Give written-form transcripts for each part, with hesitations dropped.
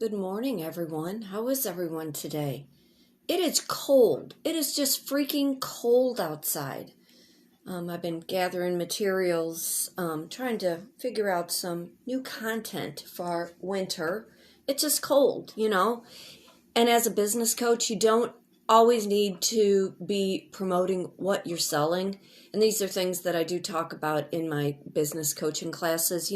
Good morning, everyone. How is everyone today? It is cold. It is just freaking cold outside. I've been gathering materials, trying to figure out some new content for winter. It's just cold, And as a business coach, you don't always need to be promoting what you're selling. And these are things that I do talk about in my business coaching classes,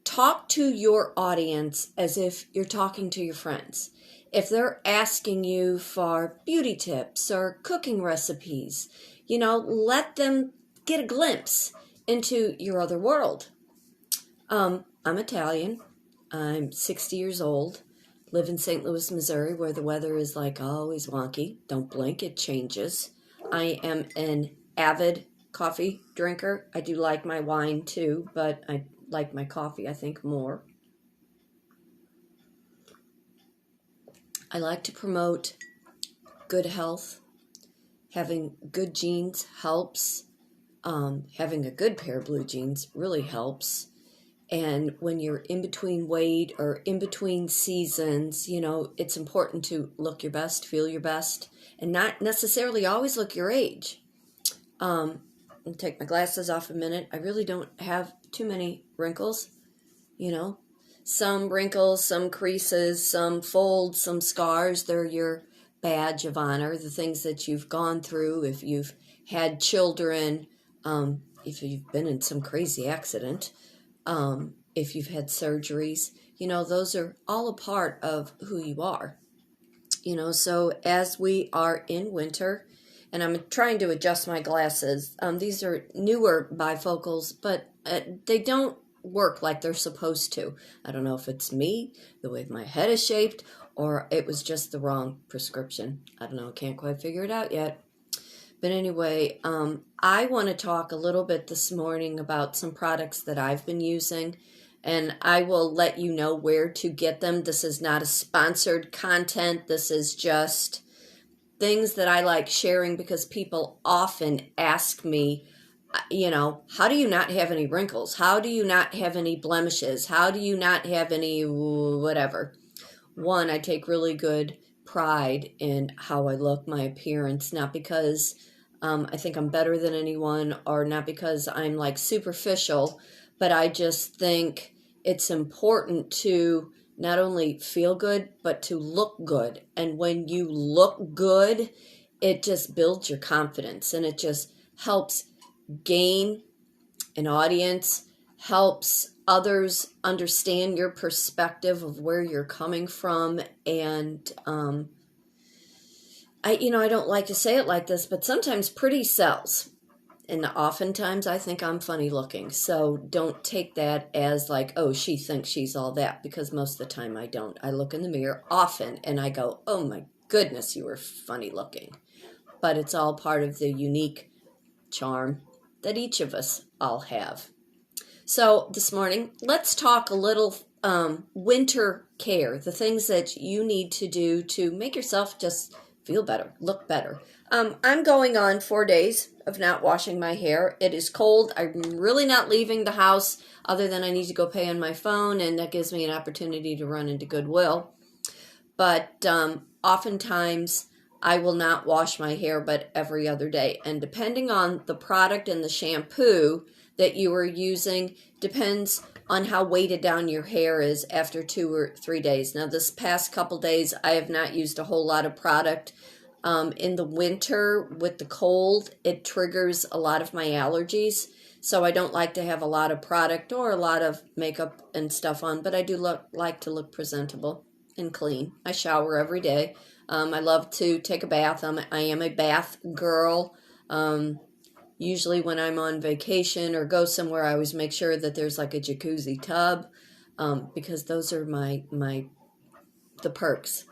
Talk to your audience as if you're talking to your friends. If they're asking you for beauty tips or cooking recipes, let them get a glimpse into your other world. I'm Italian. I'm 60 years old. Live in St. Louis, Missouri, where the weather is like always wonky. Don't blink, it changes. I am an avid coffee drinker. I do like my wine too, but I like my coffee, I think, more. I like to promote good health. Having good jeans helps. Having a good pair of blue jeans really helps. And when you're in between weight or in between seasons, it's important to look your best, feel your best, and not necessarily always look your age. I'll take my glasses off a minute. I really don't have too many wrinkles, Some wrinkles, some creases, some folds, some scars. They're your badge of honor, the things that you've gone through, if you've had children, if you've been in some crazy accident, if you've had surgeries, those are all a part of who you are. So as we are in winter, and I'm trying to adjust my glasses. These are newer bifocals, but they don't work like they're supposed to. I don't know if it's me, the way my head is shaped, or it was just the wrong prescription. I don't know. Can't quite figure it out yet. But anyway, I want to talk a little bit this morning about some products that I've been using, and I will let you know where to get them. This is not a sponsored content. This is just things that I like sharing because people often ask me, how do you not have any wrinkles? How do you not have any blemishes? How do you not have any whatever? One, I take really good pride in how I look, my appearance, not because I think I'm better than anyone or not because I'm like superficial, but I just think it's important to not only feel good, but to look good. And when you look good, it just builds your confidence and it just helps gain an audience, helps others understand your perspective of where you're coming from. And I don't like to say it like this, but sometimes pretty sells. And oftentimes I think I'm funny looking. So don't take that as like, oh, she thinks she's all that, because most of the time I don't. I look in the mirror often and I go, oh my goodness, you were funny looking. But it's all part of the unique charm that each of us all have. So this morning, let's talk a little winter care, the things that you need to do to make yourself just feel better, look better. I'm going on 4 days of not washing my hair. It is cold. I'm really not leaving the house other than I need to go pay on my phone, and that gives me an opportunity to run into Goodwill. But oftentimes I will not wash my hair but every other day. And depending on the product and the shampoo that you are using depends on how weighted down your hair is after 2 or 3 days. Now, this past couple days, I have not used a whole lot of product. In the winter with the cold, it triggers a lot of my allergies. So I don't like to have a lot of product or a lot of makeup and stuff on, but I do like to look presentable and clean. I shower every day. I love to take a bath. I am a bath girl. Usually when I'm on vacation or go somewhere, I always make sure that there's like a jacuzzi tub, because those are the perks.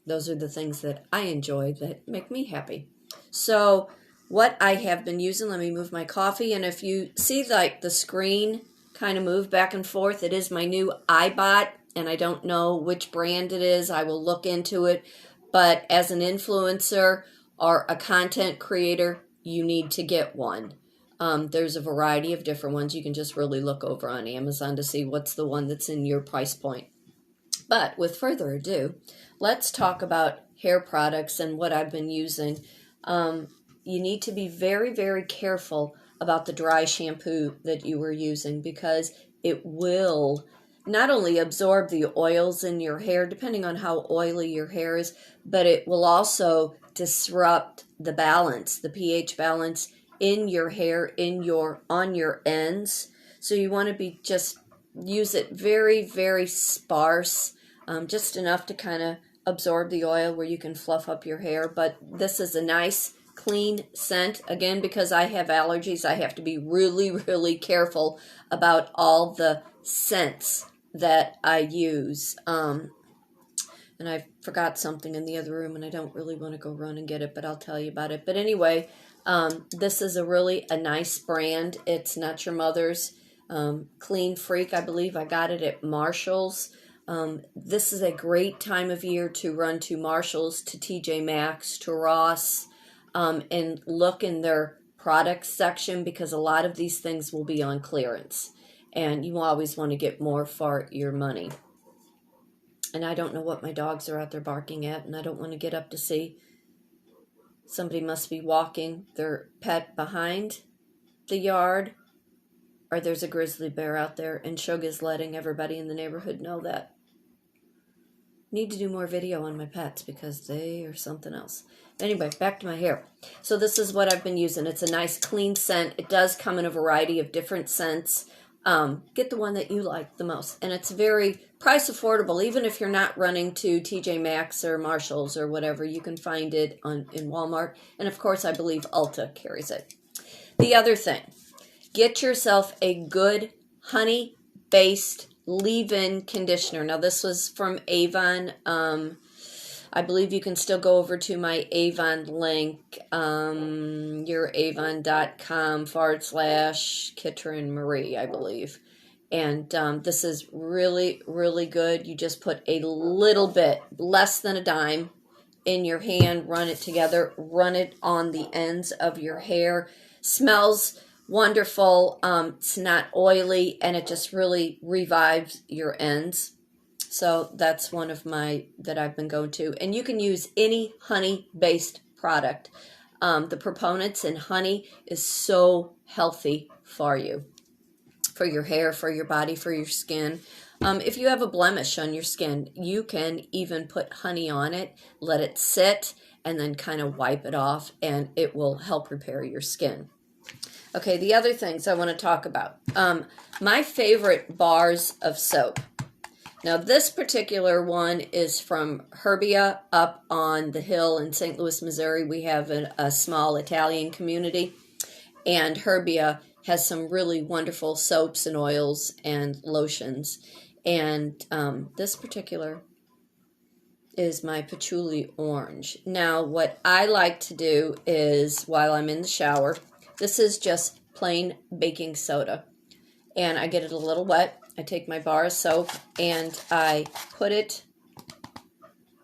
Those are the things that I enjoy that make me happy. So what I have been using, let me move my coffee. And if you see like the screen kind of move back and forth, it is my new iBot. And I don't know which brand it is. I will look into it. But as an influencer or a content creator, you need to get one. There's a variety of different ones. You can just really look over on Amazon to see what's the one that's in your price point. But with further ado, let's talk about hair products and what I've been using. You need to be very, very careful about the dry shampoo that you were using, because it will not only absorb the oils in your hair, depending on how oily your hair is, but it will also disrupt the balance, the pH balance in your hair, on your ends. So you want to be just use it very, very sparse, just enough to kind of absorb the oil where you can fluff up your hair. But this is a nice clean scent. Again, because I have allergies, I have to be really, really careful about all the scents that I use. And I forgot something in the other room, and I don't really want to go run and get it, but I'll tell you about it. But anyway, this is a nice brand. It's Not Your Mother's Clean Freak. I believe I got it at Marshall's. This is a great time of year to run to Marshall's, to TJ Maxx, to Ross, and look in their products section, because a lot of these things will be on clearance, and you always want to get more for your money. And I don't know what my dogs are out there barking at, and I don't want to get up to see. Somebody must be walking their pet behind the yard, or there's a grizzly bear out there, and Suga's letting everybody in the neighborhood know that. Need to do more video on my pets, because they are something else. Anyway, back to my hair. So this is what I've been using. It's a nice clean scent. It does come in a variety of different scents. Get the one that you like the most. And it's very price affordable. Even if you're not running to TJ Maxx or Marshall's or whatever, you can find it in Walmart. And of course, I believe Ulta carries it. The other thing, get yourself a good honey-based leave-in conditioner. Now, this was from Avon. I believe you can still go over to my Avon link, youravon.com/Kitryn Marie, I believe. And this is really, really good. You just put a little bit, less than a dime, in your hand, run it together, run it on the ends of your hair. Smells wonderful. It's not oily, and it just really revives your ends. So that's one of my that I've been going to. And you can use any honey-based product. The proponents in honey is so healthy for you, for your hair, for your body, for your skin. If you have a blemish on your skin, you can even put honey on it, let it sit, and then kind of wipe it off, and it will help repair your skin. Okay, the other things I want to talk about. My favorite bars of soap. Now, this particular one is from Herbia up on the hill in St. Louis, Missouri. We have a small Italian community, and Herbia has some really wonderful soaps and oils and lotions. And this particular is my patchouli orange. Now, what I like to do is, while I'm in the shower, this is just plain baking soda, and I get it a little wet. I take my bar of soap and I put it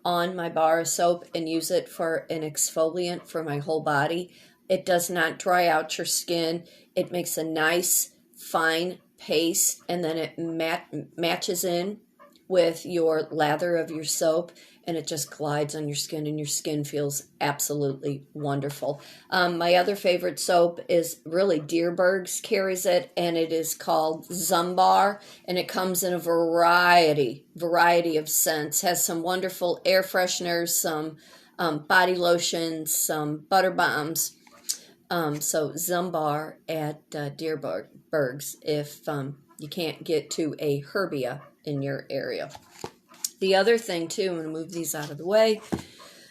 on my bar of soap and use it for an exfoliant for my whole body. It does not dry out your skin. It makes a nice fine paste, and then it matches in with your lather of your soap, and it just glides on your skin, and your skin feels absolutely wonderful. My other favorite soap is really Dierberg's carries it, and it is called Zumbar, and it comes in a variety of scents. Has some wonderful air fresheners, some body lotions, some butter bombs. So Zumbar at Dierberg's if you can't get to a Herbia in your area. The other thing, too, I'm going to move these out of the way.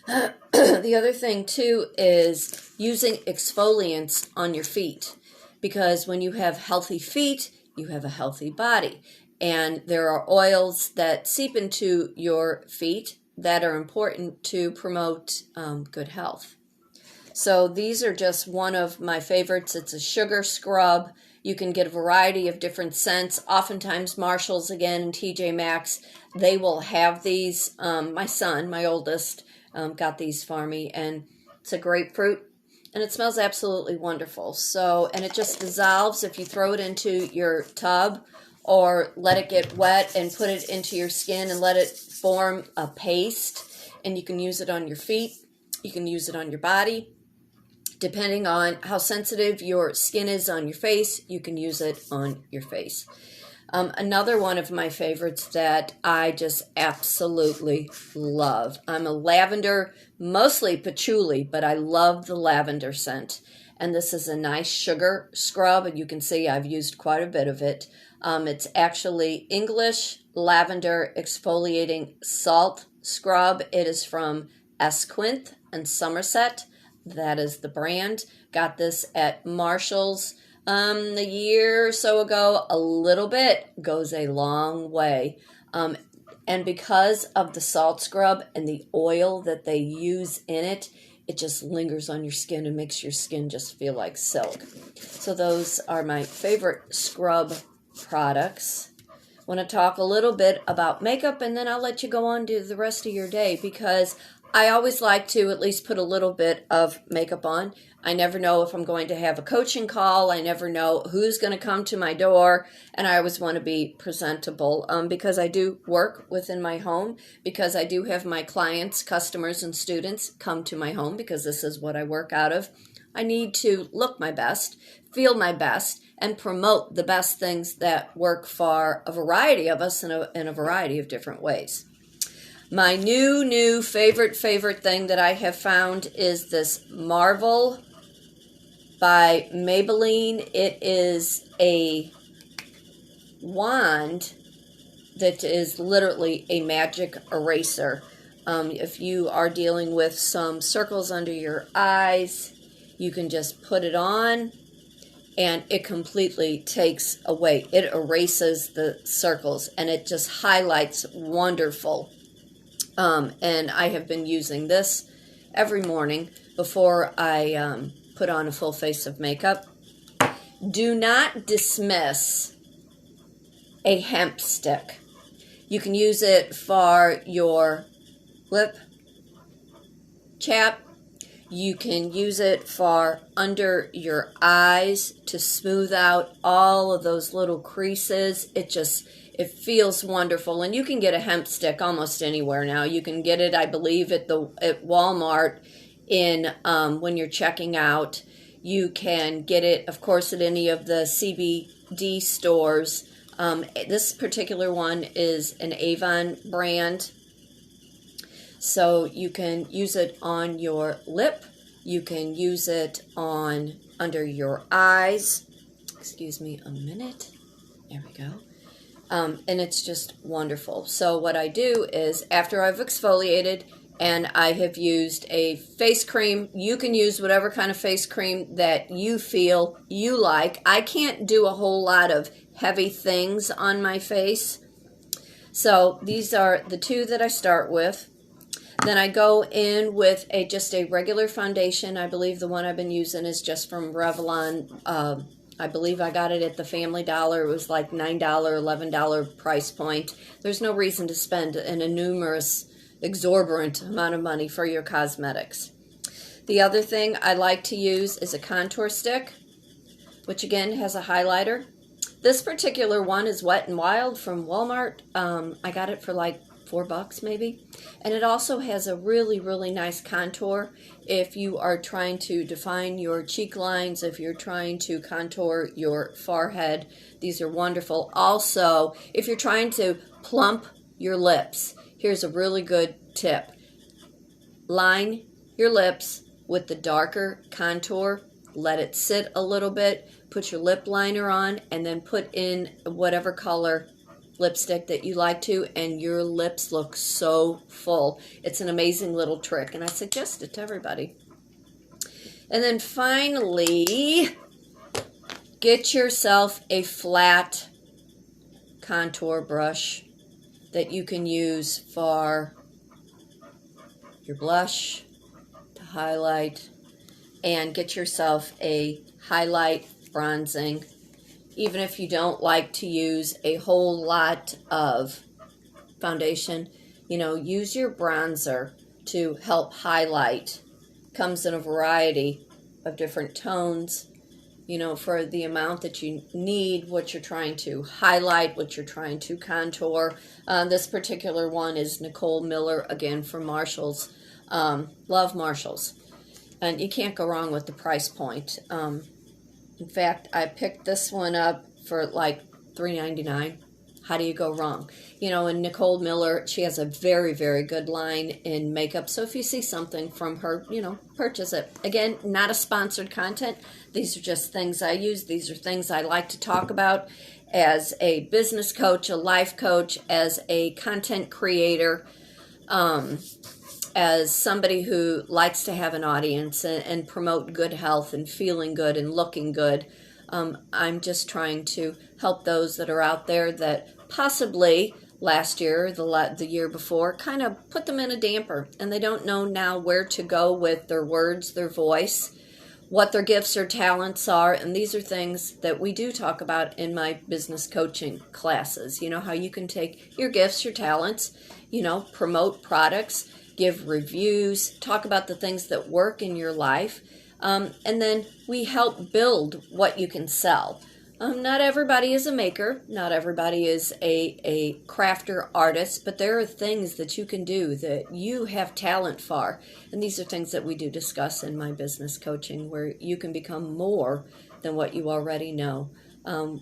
The other thing, too, is using exfoliants on your feet. Because when you have healthy feet, you have a healthy body. And there are oils that seep into your feet that are important to promote good health. So these are just one of my favorites. It's a sugar scrub. You can get a variety of different scents. Oftentimes Marshall's, again, and TJ Maxx, they will have these. My son, my oldest, got these for me, and it's a grapefruit, and it smells absolutely wonderful. So, and it just dissolves if you throw it into your tub, or let it get wet and put it into your skin and let it form a paste. And you can use it on your feet. You can use it on your body. Depending on how sensitive your skin is on your face, you can use it on your face. Another one of my favorites that I just absolutely love. I'm a lavender, mostly patchouli, but I love the lavender scent. And this is a nice sugar scrub, and you can see I've used quite a bit of it. It's actually English Lavender Exfoliating Salt Scrub. It is from Esquinth and Somerset. That is the brand. Got this at Marshall's a year or so ago. A little bit goes a long way. And because of the salt scrub and the oil that they use in it, it just lingers on your skin and makes your skin just feel like silk. So those are my favorite scrub products. I want to talk a little bit about makeup, and then I'll let you go on to the rest of your day, because I always like to at least put a little bit of makeup on. I never know if I'm going to have a coaching call. I never know who's going to come to my door, and I always want to be presentable because I do work within my home, because I do have my clients, customers, and students come to my home because this is what I work out of. I need to look my best, feel my best, and promote the best things that work for a variety of us in a variety of different ways. My new favorite thing that I have found is this Marvel by Maybelline. It is a wand that is literally a magic eraser. If you are dealing with some circles under your eyes, you can just put it on and it completely takes away. It erases the circles and it just highlights wonderful. And I have been using this every morning before I put on a full face of makeup. Do not dismiss a hemp stick. You can use it for your lip chap. You can use it for under your eyes to smooth out all of those little creases. It feels wonderful, and you can get a hemp stick almost anywhere now. You can get it, I believe, at Walmart in when you're checking out. You can get it, of course, at any of the CBD stores. This particular one is an Avon brand, so you can use it on your lip. You can use it on under your eyes. Excuse me a minute. There we go. And it's just wonderful. So what I do is, after I've exfoliated and I have used a face cream, you can use whatever kind of face cream that you feel you like. I can't do a whole lot of heavy things on my face. So these are the two that I start with. Then I go in with just a regular foundation. I believe the one I've been using is just from Revlon. I believe I got it at the Family Dollar. It was like $9, $11 price point. There's no reason to spend an exorbitant amount of money for your cosmetics. The other thing I like to use is a contour stick, which again has a highlighter. This particular one is Wet n Wild from Walmart. I got it for like $4 maybe. And it also has a really nice contour if you are trying to define your cheek lines, if you're trying to contour your forehead. These are wonderful. Also, if you're trying to plump your lips, here's a really good tip. Line your lips with the darker contour. Let it sit a little bit. Put your lip liner on and then put in whatever color lipstick that you like to, and your lips look so full. It's an amazing little trick, and I suggest it to everybody. And then finally, get yourself a flat contour brush that you can use for your blush, to highlight, and get yourself a highlight bronzing. Even if you don't like to use a whole lot of foundation, use your bronzer to help highlight. Comes in a variety of different tones. for the amount that you need, what you're trying to highlight, what you're trying to contour. This particular one is Nicole Miller, again, from Marshalls. Love Marshalls. And you can't go wrong with the price point. In fact, I picked this one up for like $3.99. How do you go wrong? And Nicole Miller, she has a very, very good line in makeup. So if you see something from her, purchase it. Again, not a sponsored content. These are just things I use. These are things I like to talk about as a business coach, a life coach, as a content creator, as somebody who likes to have an audience and promote good health and feeling good and looking good. I'm just trying to help those that are out there that possibly last year, the year before, kind of put them in a damper, and they don't know now where to go with their words, their voice, what their gifts or talents are. And these are things that we do talk about in my business coaching classes. How you can take your gifts, your talents, promote products, give reviews, talk about the things that work in your life. And then we help build what you can sell. Not everybody is a maker. Not everybody is a crafter artist, but there are things that you can do that you have talent for. And these are things that we do discuss in my business coaching, where you can become more than what you already know.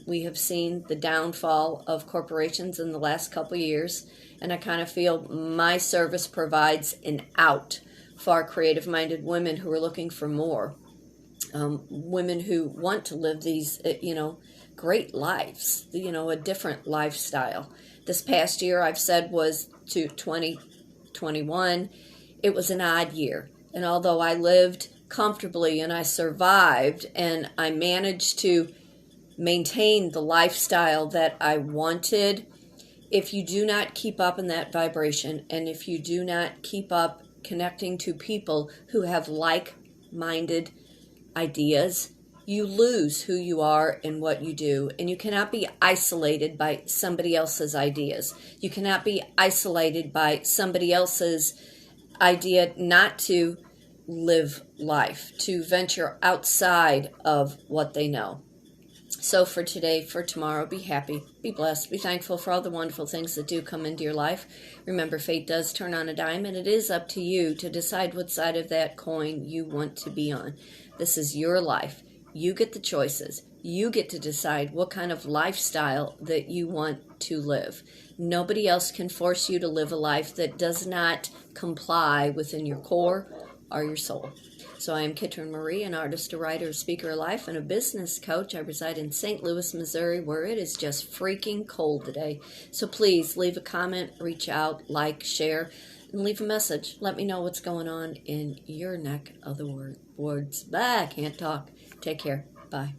We have seen the downfall of corporations in the last couple of years, and I kind of feel my service provides an out for creative-minded women who are looking for more. Women who want to live these, great lives, a different lifestyle. This past year, I've said, was to 2021. It was an odd year. And although I lived comfortably and I survived and I managed to maintain the lifestyle that I wanted, if you do not keep up in that vibration, and if you do not keep up connecting to people who have like-minded ideas, you lose who you are and what you do. And you cannot be isolated by somebody else's ideas. You cannot be isolated by somebody else's idea not to live life, to venture outside of what they know. So for today, for tomorrow, be happy, be blessed, be thankful for all the wonderful things that do come into your life. Remember, fate does turn on a dime, and it is up to you to decide what side of that coin you want to be on. This is your life. You get the choices. You get to decide what kind of lifestyle that you want to live. Nobody else can force you to live a life that does not comply within your core or your soul. So I am Kitryn Marie, an artist, a writer, a speaker of life, and a business coach. I reside in St. Louis, Missouri, where it is just freaking cold today. So please leave a comment, reach out, like, share, and leave a message. Let me know what's going on in your neck of the woods. Bye. Can't talk. Take care. Bye.